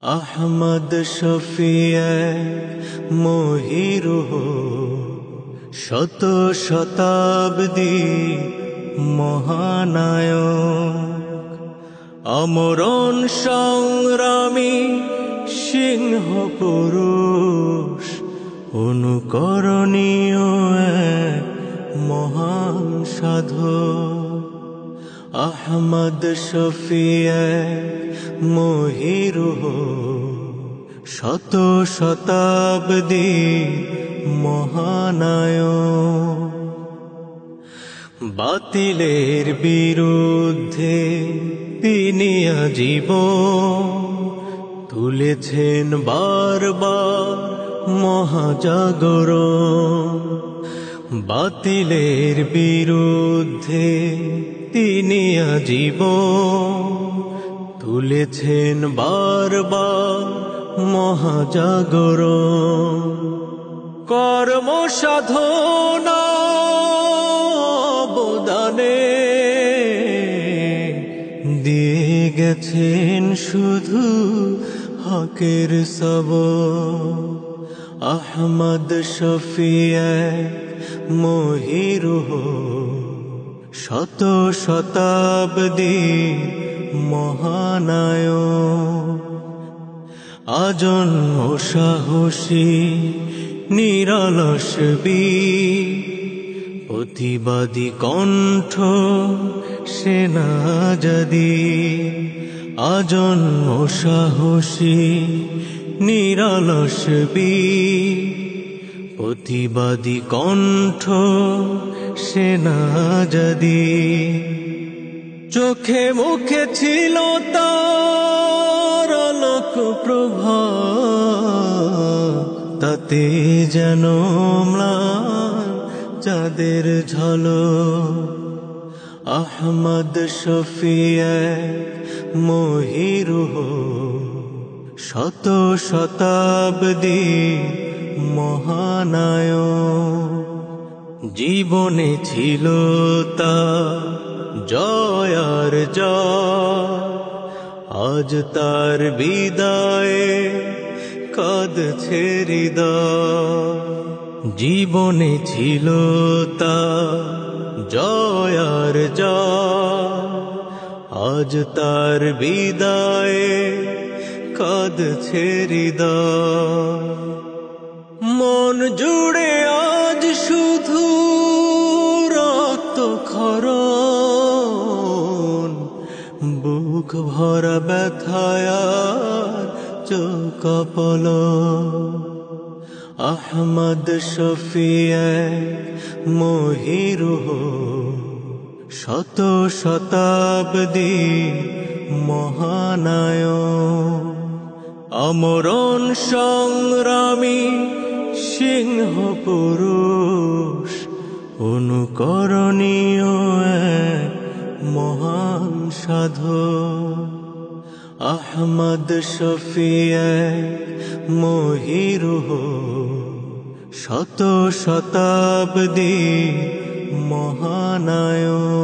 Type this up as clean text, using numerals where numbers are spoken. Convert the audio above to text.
আহমদ শফিয়ে মহিরুহ শত শতাব্দী মহানায়ক আমরণ সংগ্রামী সিংহ পুরুষ অনুকরণীয় এক মহান সাধক আহমদ শফিয়ে মহিরুহ শত শতাব্দী মহানায়ক বাতিলের বিরুদ্ধে তিনি আজীবন তুলেছেন বারবার মহাজাগরণ বাতিলের বিরুদ্ধে তিনি আজীবন তুলেছেন বারবার মহাজাগরণ কর্ম সাধনা অবদানে দিয়ে গেছেন শুধু হকের সবক আহমদ শফিয়ে মহিরুহ শত শতাব্দী মহানায়ক আজন্ম সাহসী নিরলস বীর প্রতিবাদী কণ্ঠ সেনাজাদি আজন্ম সাহসী নিরলস বীর প্রতিবাদী কণ্ঠ সেনাজাদি চোখে মুখে ছিল তার আলোক প্রভা তাতে যেন ম্লান চাঁদের ঝলক আহমদ শফিয়ে মহিরুহ শত শতাব্দী মহানায়ক জীবনে ছিল তা জয় আর জয় আজ তার বিদায়ে কাঁদছে হৃদয় জীবনে ছিল তা জয় আর জয় আজ তার বিদায়ে কাঁদছে হৃদয় মন জুড়ে আজ শুধু রক্ত ক্ষরণ বুক ভরা ব্যথায় আর চোখ পলক আহমদ শফিয়ে মহিরুহ শত শতাব্দী মহানায়ক আমরণ সংগ্রামী সিংহ পুরুষ অনুকরণীয় এক মহান সাধক আহমদ শফিয়ে মহিরুহ শত শতাব্দী মহানায়ক